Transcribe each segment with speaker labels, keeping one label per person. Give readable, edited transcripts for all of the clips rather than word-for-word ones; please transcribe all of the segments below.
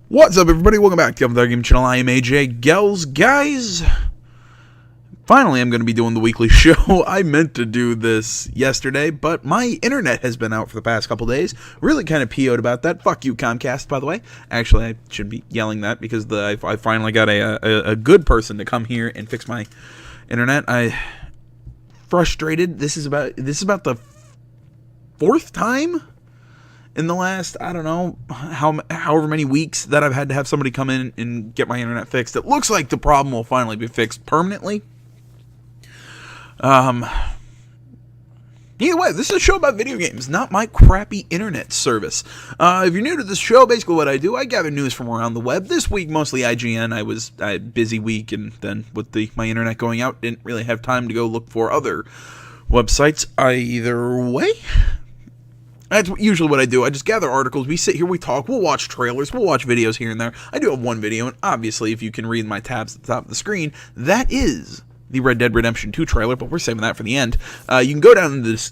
Speaker 1: What's up, everybody? Welcome back to the Game Channel. I am AJ Gels. Guys, finally I'm going to be doing the weekly show. I meant to do this yesterday, but my internet has been out for the past couple days. Really kind of PO'd about that. Fuck you, Comcast, by the way. Actually, I shouldn't be yelling that because I finally got a good person to come here and fix my internet. Frustrated. This is about the fourth time in the last, I don't know, however many weeks that I've had to have somebody come in and get my internet fixed. It looks like the problem will finally be fixed permanently. Either way, this is a show about video games, not my crappy internet service. If you're new to this show, basically what I do, I gather news from around the web. This week, mostly IGN. I had a busy week, and then with my internet going out, didn't really have time to go look for other websites. Either way, that's usually what I do. I just gather articles. We sit here, we talk, we'll watch trailers, we'll watch videos here and there. I do have one video, and obviously, if you can read my tabs at the top of the screen, that is the Red Dead Redemption 2 trailer, but we're saving that for the end. You can go down into this.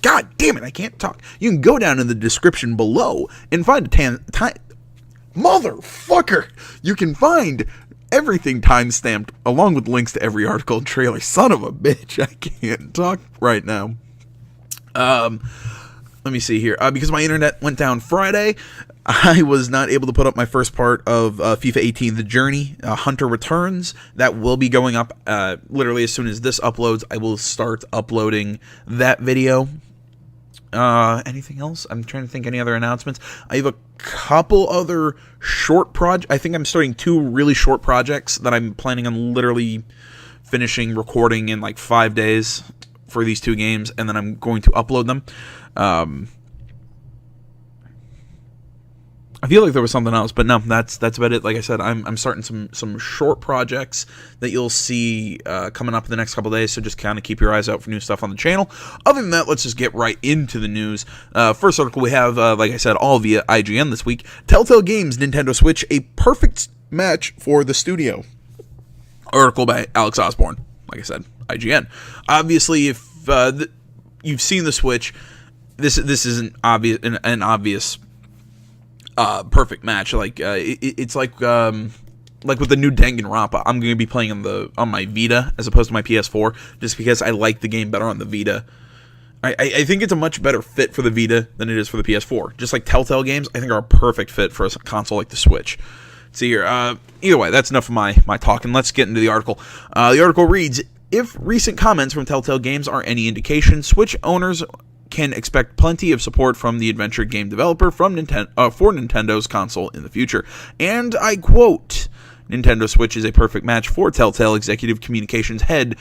Speaker 1: God damn it, I can't talk. You can go down in the description below and find motherfucker. You can find everything timestamped along with links to every article and trailer. Son of a bitch, I can't talk right now. Let me see here. Because my internet went down Friday, I was not able to put up my first part of FIFA 18 The Journey, Hunter Returns. That will be going up literally as soon as this uploads. I will start uploading that video. Anything else? I'm trying to think any other announcements. I have a couple other short projects. I think I'm starting 2 really short projects that I'm planning on literally finishing recording in like 5 days for these 2 games, and then I'm going to upload them. I feel like there was something else, but no, that's about it. Like I said, I'm starting some short projects that you'll see coming up in the next couple days, so just kind of keep your eyes out for new stuff on the channel. Other than that, let's just get right into the news. First article we have, like I said, all via IGN this week. Telltale Games Nintendo Switch, a perfect match for the studio. Article by Alex Osborne. Like I said, IGN. Obviously, if you've seen the Switch, this isn't an obvious perfect match. Like it's like with the new Danganronpa, I'm going to be playing on my Vita as opposed to my PS4, just because I like the game better on the Vita. I think it's a much better fit for the Vita than it is for the PS4. Just like Telltale games, I think are a perfect fit for a console like the Switch. See here. Either way, that's enough of my talking. Let's get into the article. The article reads: if recent comments from Telltale Games are any indication, Switch owners can expect plenty of support from the adventure game developer for Nintendo's console in the future. And I quote, Nintendo Switch is a perfect match for Telltale executive communications head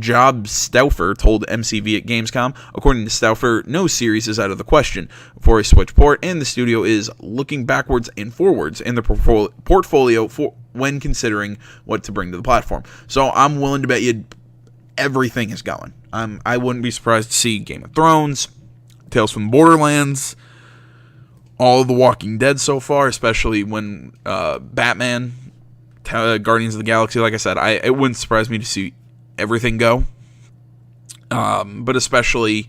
Speaker 1: Job Stauffer told MCV at Gamescom. According to Stauffer, no series is out of the question for a Switch port, and the studio is looking backwards and forwards in the portfolio when considering what to bring to the platform. So I'm willing to bet you everything is going. I wouldn't be surprised to see Game of Thrones, Tales from the Borderlands, all of The Walking Dead so far, especially when Batman, Guardians of the Galaxy, like I said, it wouldn't surprise me to see everything go. But especially,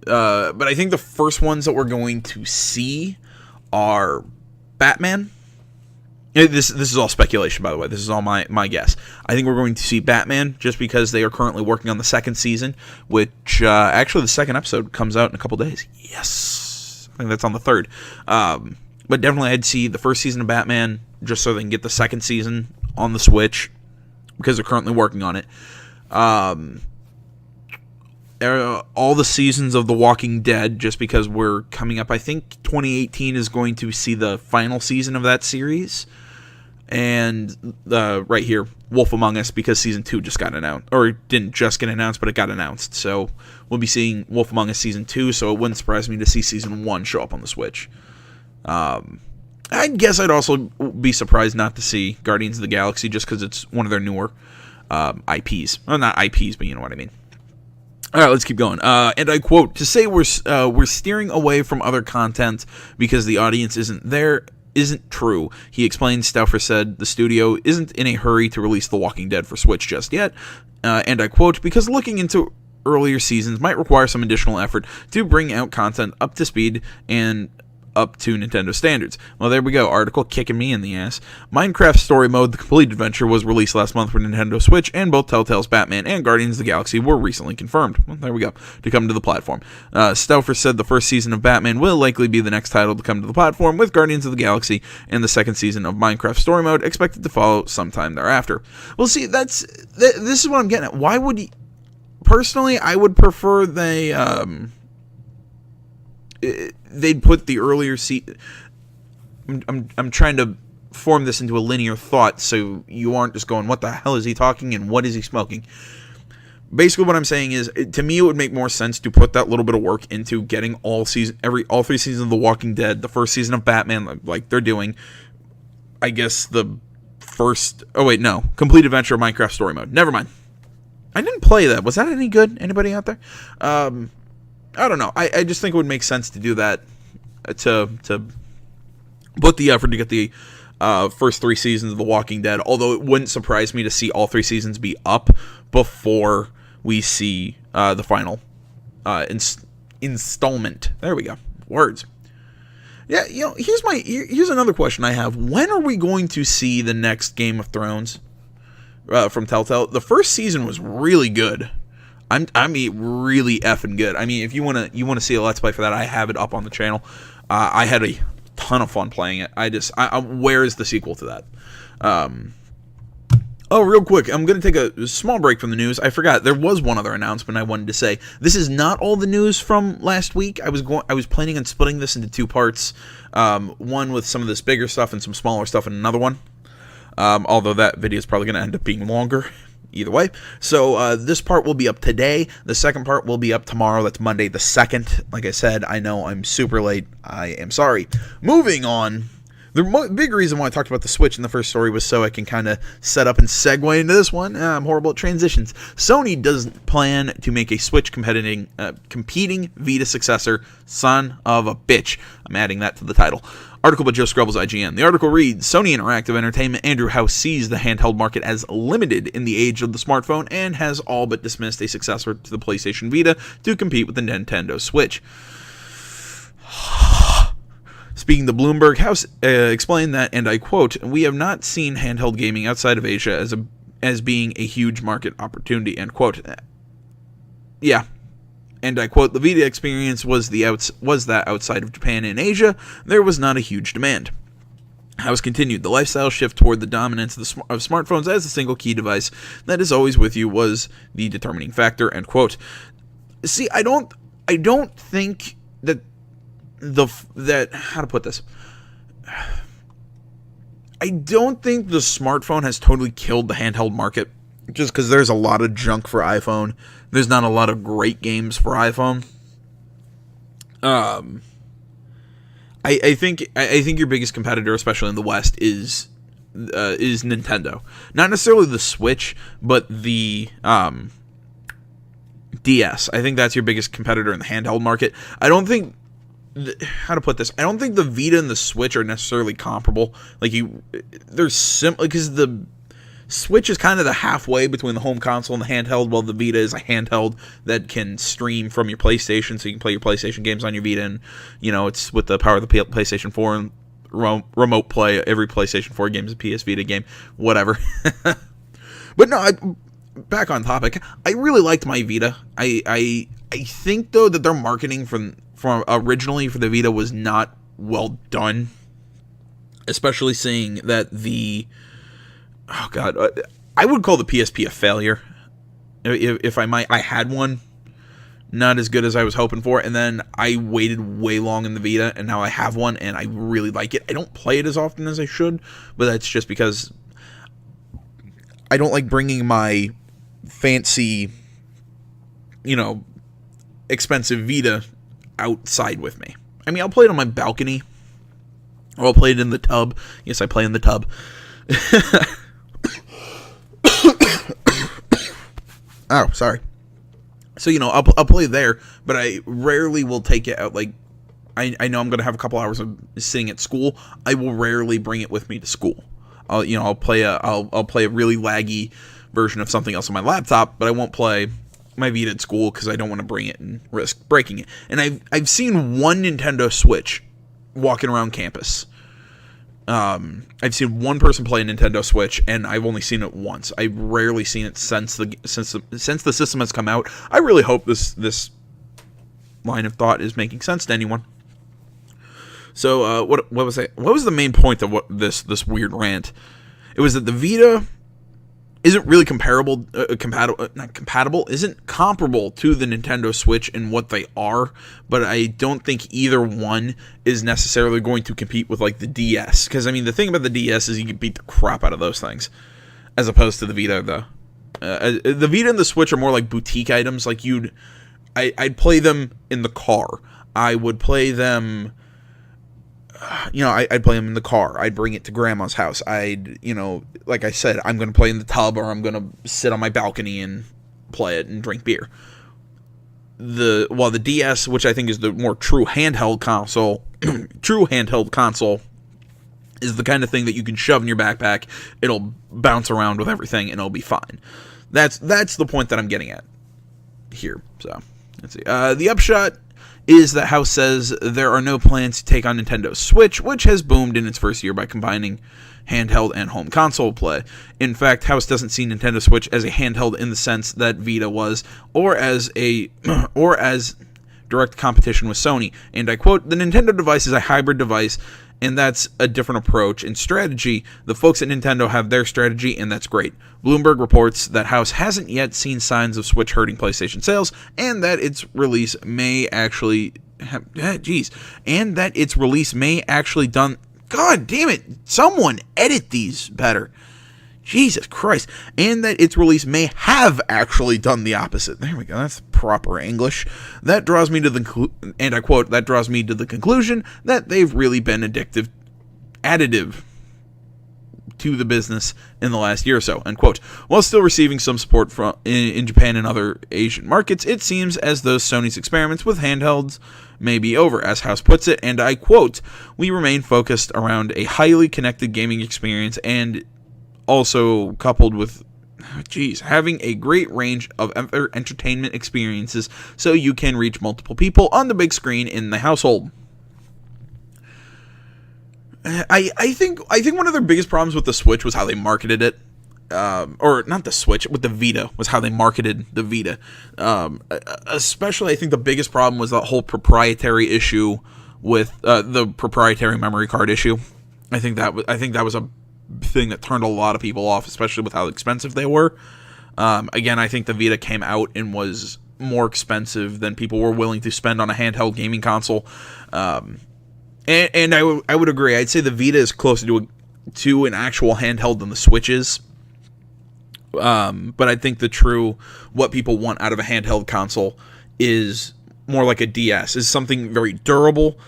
Speaker 1: but I think the first ones that we're going to see are Batman. This is all speculation, by the way. This is all my guess. I think we're going to see Batman just because they are currently working on the 2nd season, which actually the 2nd episode comes out in a couple days. Yes, I think that's on the 3rd. But definitely I'd see the 1st season of Batman just so they can get the 2nd season on the Switch because they're currently working on it. All the seasons of The Walking Dead, just because we're coming up. I think 2018 is going to see the final season of that series. And right here, Wolf Among Us, because Season 2 just got announced. Or it didn't just get announced, but it got announced. So we'll be seeing Wolf Among Us Season 2, so it wouldn't surprise me to see Season 1 show up on the Switch. I guess I'd also be surprised not to see Guardians of the Galaxy, just because it's one of their newer IPs. Well, not IPs, but you know what I mean. All right, let's keep going. And I quote, to say we're steering away from other content because the audience isn't there isn't true. He explained. Stauffer said the studio isn't in a hurry to release The Walking Dead for Switch just yet. And I quote, because looking into earlier seasons might require some additional effort to bring out content up to speed and up to Nintendo standards. Well, there we go. Article kicking me in the ass. Minecraft Story Mode: The Complete Adventure was released last month for Nintendo Switch, and both Telltale's Batman and Guardians of the Galaxy were recently confirmed. Well, there we go. To come to the platform. Stauffer said the first season of Batman will likely be the next title to come to the platform, with Guardians of the Galaxy and the second season of Minecraft Story Mode expected to follow sometime thereafter. Well, see, this is what I'm getting at. Why would personally, I would prefer they'd put the earlier I'm trying to form this into a linear thought so you aren't just going, what the hell is he talking and what is he smoking? Basically what I'm saying is, to me it would make more sense to put that little bit of work into getting all 3 seasons of The Walking Dead, the first season of Batman, like they're doing, I guess Complete Adventure of Minecraft Story Mode. Never mind. I didn't play that. Was that any good? Anybody out there? I don't know. I just think it would make sense to do that, to put the effort to get the first 3 seasons of The Walking Dead, although it wouldn't surprise me to see all 3 seasons be up before we see the final installment. There we go. Words. Yeah, here's another question I have. When are we going to see the next Game of Thrones from Telltale? The first season was really good. I mean, really effing good. I mean, if you wanna see a Let's Play for that, I have it up on the channel. I had a ton of fun playing it. Where is the sequel to that? Real quick, I'm gonna take a small break from the news. I forgot there was one other announcement I wanted to say. This is not all the news from last week. I was planning on splitting this into 2 parts. One with some of this bigger stuff and some smaller stuff in another one. Although that video is probably gonna end up being longer. Either way. So this part will be up today. The second part will be up tomorrow. That's Monday the 2nd. Like I said, I know I'm super late. I am sorry. Moving on. The big reason why I talked about the Switch in the first story was so I can kind of set up and segue into this one. I'm horrible at transitions. Sony doesn't plan to make a Switch competing Vita successor. Son of a bitch. I'm adding that to the title. Article by Joe Scrubbles, IGN. The article reads, Sony Interactive Entertainment Andrew House sees the handheld market as limited in the age of the smartphone and has all but dismissed a successor to the PlayStation Vita to compete with the Nintendo Switch. Speaking to Bloomberg, House explained that, and I quote, "We have not seen handheld gaming outside of Asia as being a huge market opportunity," end quote. Yeah. And I quote, "The Vita experience was that outside of Japan and Asia, there was not a huge demand." House continued, "The lifestyle shift toward the dominance of smartphones as a single key device that is always with you was the determining factor," end quote. See, I don't think how to put this? I don't think the smartphone has totally killed the handheld market, just because there's a lot of junk for iPhone. There's not a lot of great games for iPhone. I think your biggest competitor, especially in the West, is Nintendo. Not necessarily the Switch, but the DS. I think that's your biggest competitor in the handheld market. I don't think. How to put this? I don't think the Vita and the Switch are necessarily comparable. They're simply because the Switch is kind of the halfway between the home console and the handheld, while the Vita is a handheld that can stream from your PlayStation, so you can play your PlayStation games on your Vita, and it's with the power of the PlayStation 4 and remote play. Every PlayStation 4 game is a PS Vita game, whatever. But no, back on topic. I really liked my Vita. I think though that their marketing from originally for the Vita was not well done, especially seeing that I would call the PSP a failure, if I might. I had one, not as good as I was hoping for, and then I waited way long in the Vita, and now I have one, and I really like it. I don't play it as often as I should, but that's just because I don't like bringing my fancy, expensive Vita outside with me. I mean, I'll play it on my balcony, or I'll play it in the tub. Yes, I play in the tub. Oh, sorry. So, I'll play there, but I rarely will take it out. I know I'm going to have a couple hours of sitting at school. I will rarely bring it with me to school. I'll play a really laggy version of something else on my laptop, but I won't play my Vita at school because I don't want to bring it and risk breaking it. And I've seen one Nintendo Switch walking around campus. I've seen one person play a Nintendo Switch, and I've only seen it once. I've rarely seen it since the system has come out. I really hope this line of thought is making sense to anyone. So, what was that? What was the main point of what this weird rant? It was that the Vita isn't really compatible, isn't comparable to the Nintendo Switch in what they are, but I don't think either one is necessarily going to compete with, like, the DS, because, I mean, the thing about the DS is you can beat the crap out of those things, as opposed to the Vita, though. The Vita and the Switch are more like boutique items, like, I'd play them in the car, I would play them... I'd play them in the car. I'd bring it to grandma's house. Like I said, I'm going to play in the tub, or I'm going to sit on my balcony and play it and drink beer. While the DS, which I think is the more true handheld console, is the kind of thing that you can shove in your backpack. It'll bounce around with everything, and it'll be fine. That's the point that I'm getting at here. So, let's see. The upshot is that House says there are no plans to take on Nintendo Switch, which has boomed in its first year by combining handheld and home console play. In fact, House doesn't see Nintendo Switch as a handheld in the sense that Vita was, or as direct competition with Sony. And I quote, "The Nintendo device is a hybrid device, and that's a different approach and strategy. The folks at Nintendo have their strategy, and that's great." Bloomberg reports that House hasn't yet seen signs of Switch hurting PlayStation sales, and that its release may actually done... God damn it! Someone edit these better. Jesus Christ. And that its release may have actually done the opposite. There we go. That's proper English. That draws me to the... And I quote, "That draws me to the conclusion that they've really been additive to the business in the last year or so," end quote. While still receiving some support from in Japan and other Asian markets, it seems as though Sony's experiments with handhelds may be over, as House puts it, and I quote, "We remain focused around a highly connected gaming experience and also coupled with having a great range of other entertainment experiences so you can reach multiple people on the big screen in the household." I think one of their biggest problems with the Switch was how they marketed it. Or not the Switch, with the Vita, was how they marketed the Vita. Especially, I think the biggest problem was that whole proprietary issue with the proprietary memory card issue. I think that was a thing that turned a lot of people off, especially with how expensive they were. Again, I think the Vita came out and was more expensive than people were willing to spend on a handheld gaming console. And I would agree. I'd say the Vita is closer to an actual handheld than the Switch is. But I think what people want out of a handheld console is more like a DS, is something very durable,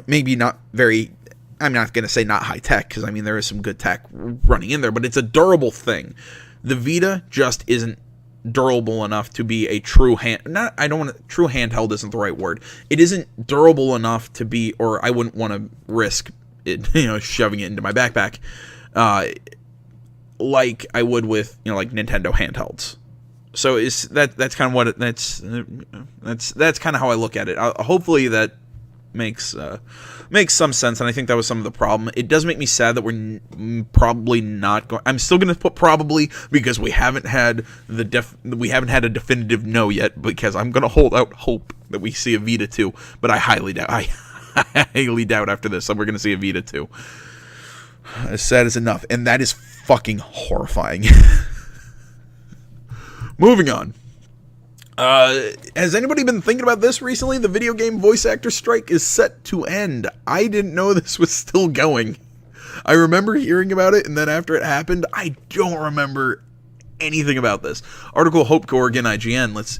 Speaker 1: maybe not very... I'm not going to say not high tech, because I mean there is some good tech running in there, but it's a durable thing. The Vita just isn't durable enough to be a true true handheld isn't the right word. It isn't durable enough to be, or I wouldn't want to risk it, shoving it into my backpack, like I would with, like Nintendo handhelds. So that's kind of what that's kind of how I look at it. Hopefully that makes some sense, and I think that was some of the problem. It does make me sad that we're probably not going... I'm still going to put probably, because we haven't had a definitive no yet, because I'm going to hold out hope that we see a Vita 2, but I highly doubt after this that we're going to see a Vita 2. As sad as enough, and that is fucking horrifying. Moving on. Has anybody been thinking about this recently? The video game voice actor strike is set to end. I didn't know this was still going. I remember hearing about it, and then after it happened, I don't remember anything about this. Article Hope Oregon IGN.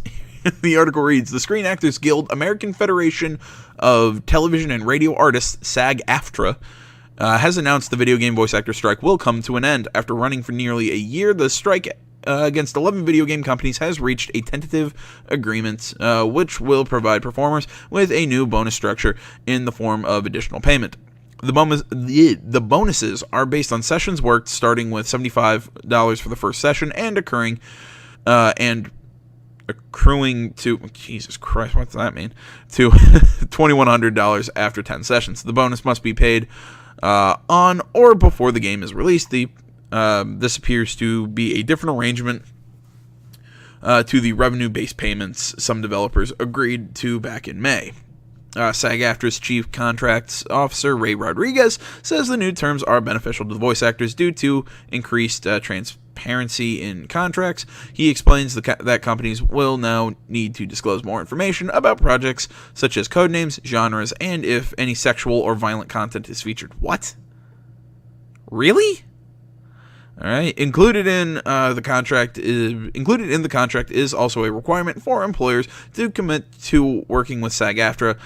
Speaker 1: The article reads, "The Screen Actors Guild, American Federation of Television and Radio Artists, SAG-AFTRA, has announced the video game voice actor strike will come to an end. After running for nearly a year, the strike against 11 video game companies has reached a tentative agreement, which will provide performers with a new bonus structure in the form of additional payment. The bonuses are based on sessions worked, starting with $75 for the first session and accruing to, Jesus Christ, what's that mean? To $2,100 after 10 sessions. The bonus must be paid on or before the game is released. This appears to be a different arrangement to the revenue-based payments some developers agreed to back in May. SAG-AFTRA's Chief Contracts Officer, Ray Rodriguez, says the new terms are beneficial to the voice actors due to increased transparency in contracts. He explains that companies will now need to disclose more information about projects, such as codenames, genres, and if any sexual or violent content is featured. What? Really? All right. Included in the contract is also a requirement for employers to commit to working with SAG-AFTRA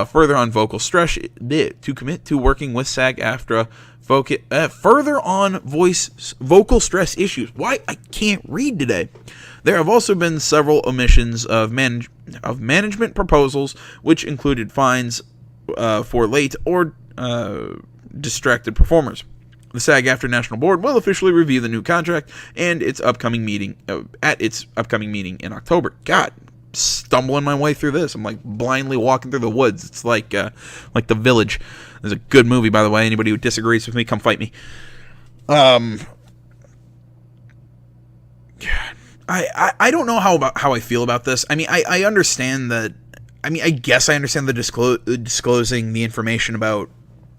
Speaker 1: further on vocal stress vocal stress issues. Why I can't read today. There have also been several omissions of management proposals, which included fines for late or distracted performers. The SAG-AFTRA National Board will officially review the new contract and its upcoming meeting in October. God, stumbling my way through this. I'm like blindly walking through the woods. It's like The Village. It's a good movie, by the way. Anybody who disagrees with me, come fight me. I don't know how I feel about this. I mean, I understand that. I mean, I guess I understand the disclosing the information about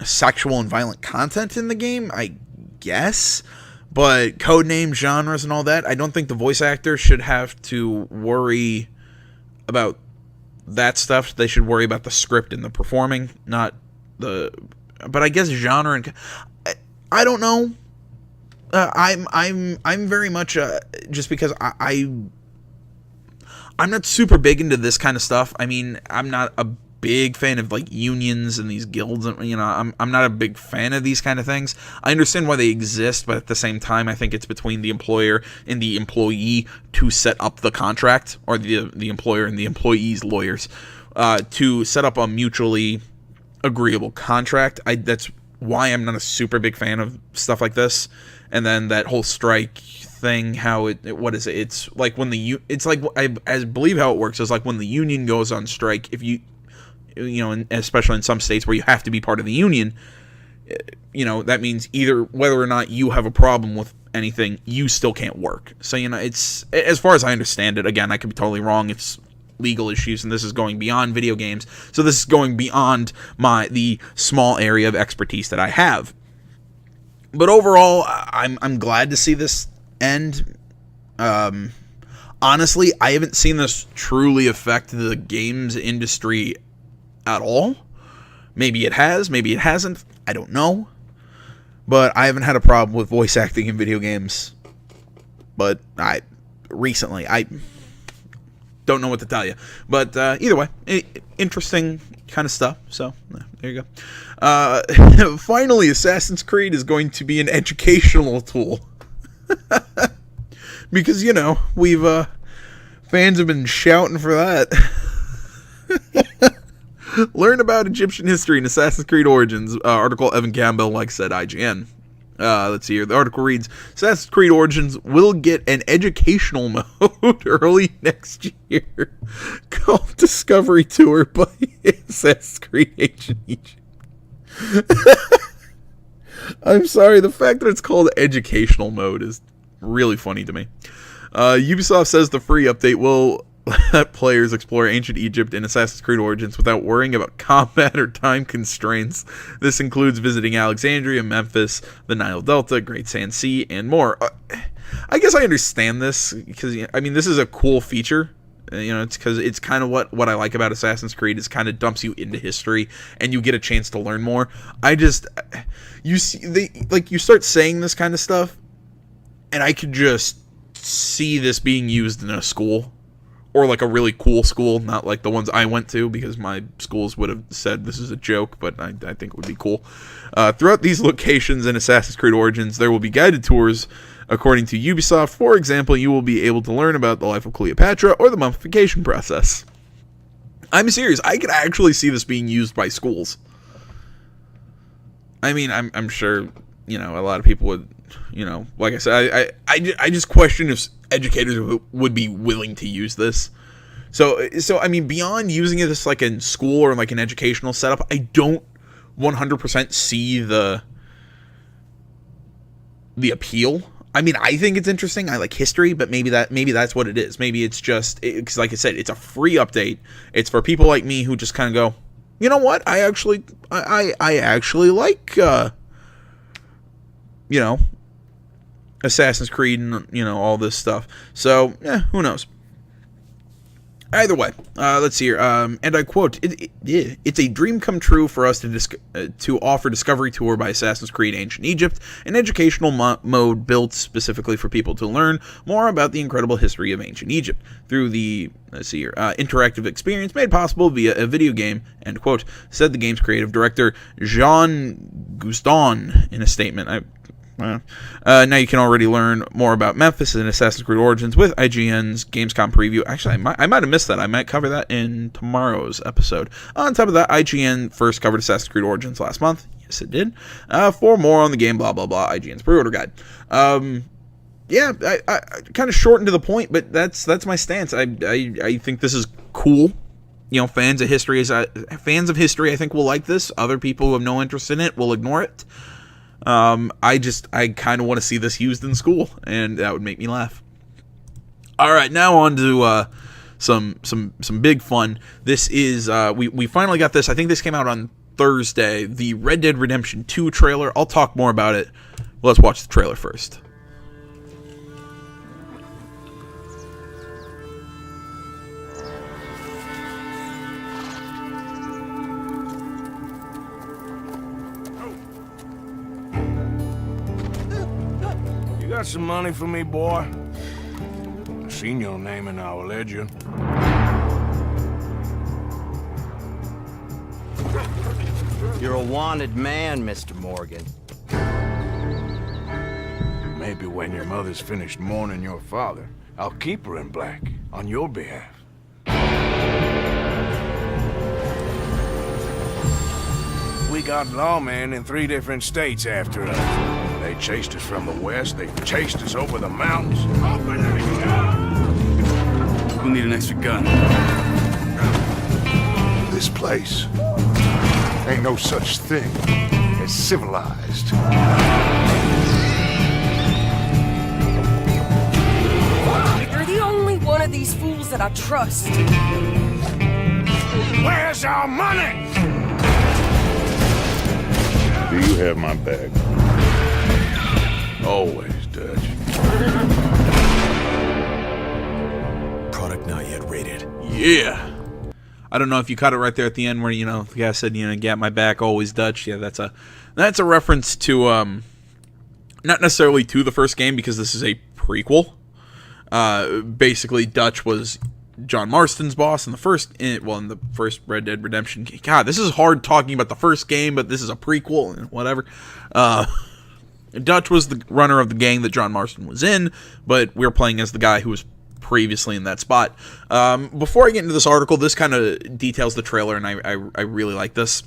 Speaker 1: sexual and violent content in the game, I guess, but codename, genres, and all that, I don't think the voice actor should have to worry about that stuff. They should worry about the script and the performing, not the. But I guess genre and I don't know. I'm very much just because I'm not super big into this kind of stuff. I mean, I'm not a big fan of like unions and these guilds, and I'm not a big fan of these kind of things. I understand why they exist, but at the same time I think it's between the employer and the employee to set up the contract, or the employer and the employee's lawyers to set up a mutually agreeable contract. That's why I'm not a super big fan of stuff like this. And then that whole strike thing, how what is it? It's like when I believe how it works is like when the union goes on strike, if and especially in some states where you have to be part of the union, that means either whether or not you have a problem with anything, you still can't work. So, it's, as far as I understand it, again, I could be totally wrong, it's legal issues, and this is going beyond video games, so this is going beyond the small area of expertise that I have. But overall, I'm glad to see this end. Honestly, I haven't seen this truly affect the games industry at all. Maybe it has, maybe it hasn't, I don't know. But I haven't had a problem with voice acting in video games. But I don't know what to tell you. But either way, interesting kind of stuff. So there you go. Finally, Assassin's Creed is going to be an educational tool. Because, we've fans have been shouting for that. Learn about Egyptian history in Assassin's Creed Origins. Article Evan Campbell, said IGN. Let's see here. The article reads, Assassin's Creed Origins will get an educational mode early next year called Discovery Tour by Assassin's Creed Ancient Egypt. I'm sorry, the fact that it's called educational mode is really funny to me. Ubisoft says the free update will let players explore ancient Egypt in Assassin's Creed Origins without worrying about combat or time constraints. This includes visiting Alexandria, Memphis, the Nile Delta, Great Sand Sea, and more. I guess I understand this, because, this is a cool feature. It's because it's kind of what I like about Assassin's Creed, is kind of dumps you into history, and you get a chance to learn more. You start saying this kind of stuff, and I could just see this being used in a school. Or a really cool school, not like the ones I went to, because my schools would have said this is a joke, but I think it would be cool. Throughout these locations in Assassin's Creed Origins, there will be guided tours, according to Ubisoft. For example, you will be able to learn about the life of Cleopatra or the mummification process. I'm serious, I could actually see this being used by schools. I'm sure, a lot of people would, like I said, I just question if educators would be willing to use this. So I mean, beyond using it as like in school or like an educational setup, I don't 100% see the appeal. I mean, I think it's interesting. I like history, but maybe that's what it is. Maybe it's just because, like I said, it's a free update. It's for people like me who just kind of go, you know what? I actually like Assassin's Creed and all this stuff. So who knows? Either way, let's see here. And I quote, it's a dream come true for us to offer Discovery Tour by Assassin's Creed Ancient Egypt, an educational mode built specifically for people to learn more about the incredible history of ancient Egypt through the, let's see here, interactive experience made possible via a video game, end quote, said the game's creative director, Jean Guston, in a statement. Now you can already learn more about Memphis and Assassin's Creed Origins with IGN's Gamescom preview. Actually, I might have missed that. I might cover that in tomorrow's episode. On top of that, IGN first covered Assassin's Creed Origins last month. Yes, it did. For more on the game, blah, blah, blah, IGN's pre-order guide. I kind of short and to the point, but that's my stance. I think this is cool. Fans of history, I think will like this. Other people who have no interest in it will ignore it. I kind of want to see this used in school, and that would make me laugh. All right, now on to some big fun. This is we finally got this. I think this came out on Thursday. The Red Dead Redemption 2 trailer. I'll talk more about it. Let's watch the trailer first.
Speaker 2: Got some money for me, boy? I've seen your name in our ledger.
Speaker 3: You're a wanted man, Mr. Morgan.
Speaker 2: Maybe when your mother's finished mourning your father, I'll keep her in black on your behalf. We got lawmen in 3 different states after us. They chased us from the west, they chased us over the mountains. Open it up!
Speaker 4: We'll need an extra gun.
Speaker 5: This place ain't no such thing as civilized.
Speaker 6: You're the only one of these fools that I trust.
Speaker 2: Where's our money?
Speaker 5: Do you have my bag?
Speaker 2: Always, Dutch.
Speaker 4: Product not yet rated.
Speaker 1: Yeah. I don't know if you caught it right there at the end where, the guy said, get my back, always Dutch. Yeah, that's a reference to, not necessarily to the first game because this is a prequel. Basically, Dutch was John Marston's boss in the first Red Dead Redemption game. God, this is hard talking about the first game, but this is a prequel and whatever. Dutch was the runner of the gang that John Marston was in, but we're playing as the guy who was previously in that spot. Before I get into this article, this kind of details the trailer, and I really like this.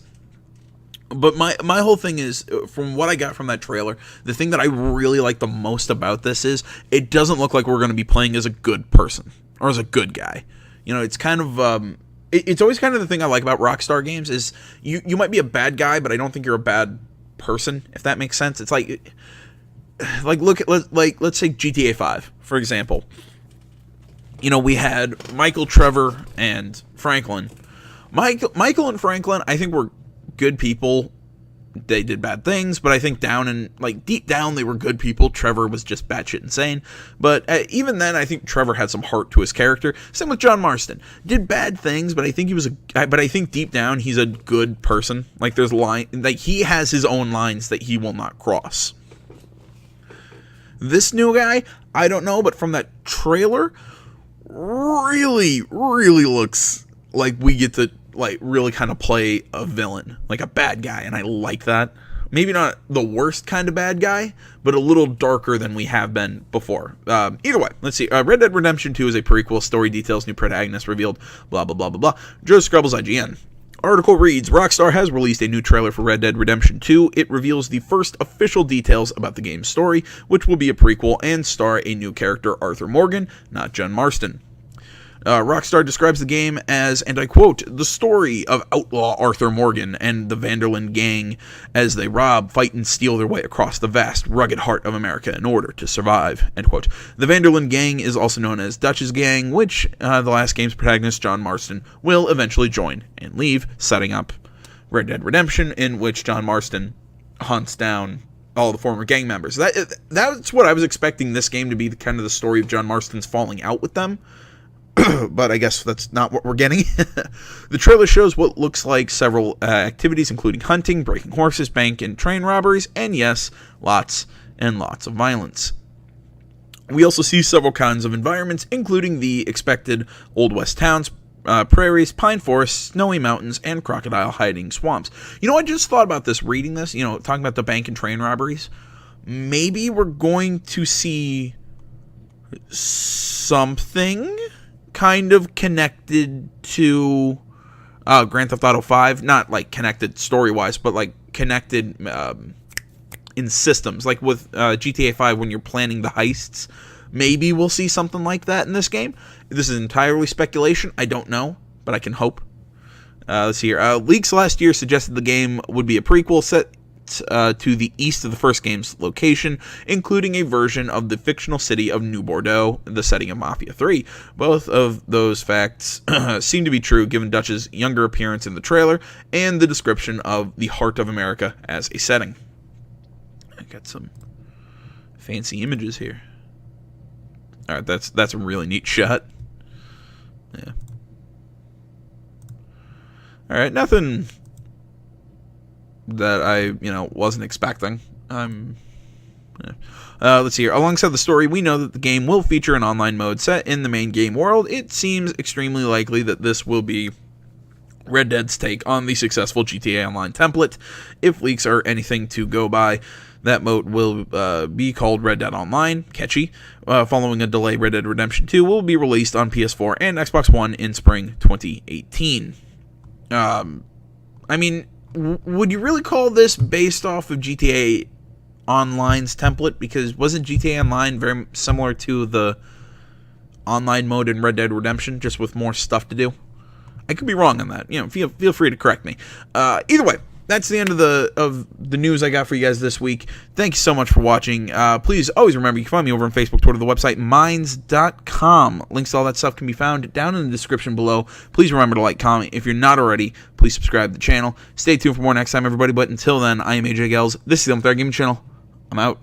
Speaker 1: But my whole thing is, from what I got from that trailer, the thing that I really like the most about this is it doesn't look like we're going to be playing as a good person or as a good guy. It's kind of it's always kind of the thing I like about Rockstar games is you might be a bad guy, but I don't think you're a bad person, if that makes sense. It's like let's say GTA 5, for example. We had Michael, Trevor, and Franklin. Michael and Franklin, I think, were good people. They did bad things, but I think deep down they were good people. Trevor was just batshit insane, but even then I think Trevor had some heart to his character. Same with John Marston. Did bad things, but I think I think deep down he's a good person. He has his own lines that he will not cross. This new guy, I don't know, but from that trailer, really, really looks like we get to really kind of play a villain, like a bad guy, and I like that. Maybe not the worst kind of bad guy, but a little darker than we have been before. Either way, let's see. Red Dead Redemption 2 is a prequel. Story details, new protagonist revealed, blah, blah, blah, blah, blah. Joe Scrubbles, IGN. Article reads, Rockstar has released a new trailer for Red Dead Redemption 2. It reveals the first official details about the game's story, which will be a prequel and star a new character, Arthur Morgan, not John Marston. Rockstar describes the game as, and I quote, the story of outlaw Arthur Morgan and the Van der Linde gang as they rob, fight, and steal their way across the vast, rugged heart of America in order to survive, end quote. The Van der Linde gang is also known as Dutch's gang, which the last game's protagonist, John Marston, will eventually join and leave, setting up Red Dead Redemption, in which John Marston hunts down all the former gang members. That's what I was expecting this game to be, kind of the story of John Marston's falling out with them. But I guess that's not what we're getting. The trailer shows what looks like several activities, including hunting, breaking horses, bank and train robberies, and yes, lots and lots of violence. We also see several kinds of environments, including the expected Old West towns, prairies, pine forests, snowy mountains, and crocodile hiding swamps. You know, I just thought about this reading this, talking about the bank and train robberies. Maybe we're going to see something kind of connected to Grand Theft Auto 5, not like connected story-wise, but like connected in systems, like with GTA 5 when you're planning the heists. Maybe we'll see something like that in this game. This is entirely speculation. I don't know, but I can hope. Let's see here. Leaks last year suggested the game would be a prequel set to the east of the first game's location, including a version of the fictional city of New Bordeaux, the setting of Mafia 3. Both of those facts seem to be true given Dutch's younger appearance in the trailer and the description of the heart of America as a setting. I got some fancy images here. All right, that's a really neat shot. Yeah. All right, nothing that I, wasn't expecting. Let's see here. Alongside the story, we know that the game will feature an online mode set in the main game world. It seems extremely likely that this will be Red Dead's take on the successful GTA Online template. If leaks are anything to go by, that mode will be called Red Dead Online. Catchy. Following a delay, Red Dead Redemption 2 will be released on PS4 and Xbox One in spring 2018. Would you really call this based off of GTA Online's template? Because wasn't GTA Online very similar to the online mode in Red Dead Redemption, just with more stuff to do? I could be wrong on that. Feel free to correct me. Either way, that's the end of the news I got for you guys this week. Thank you so much for watching. Please always remember, you can find me over on Facebook, Twitter, the website, minds.com. Links to all that stuff can be found down in the description below. Please remember to like, comment. If you're not already, please subscribe to the channel. Stay tuned for more next time, everybody. But until then, I am AJ Gels. This is the Untitled Gaming Channel. I'm out.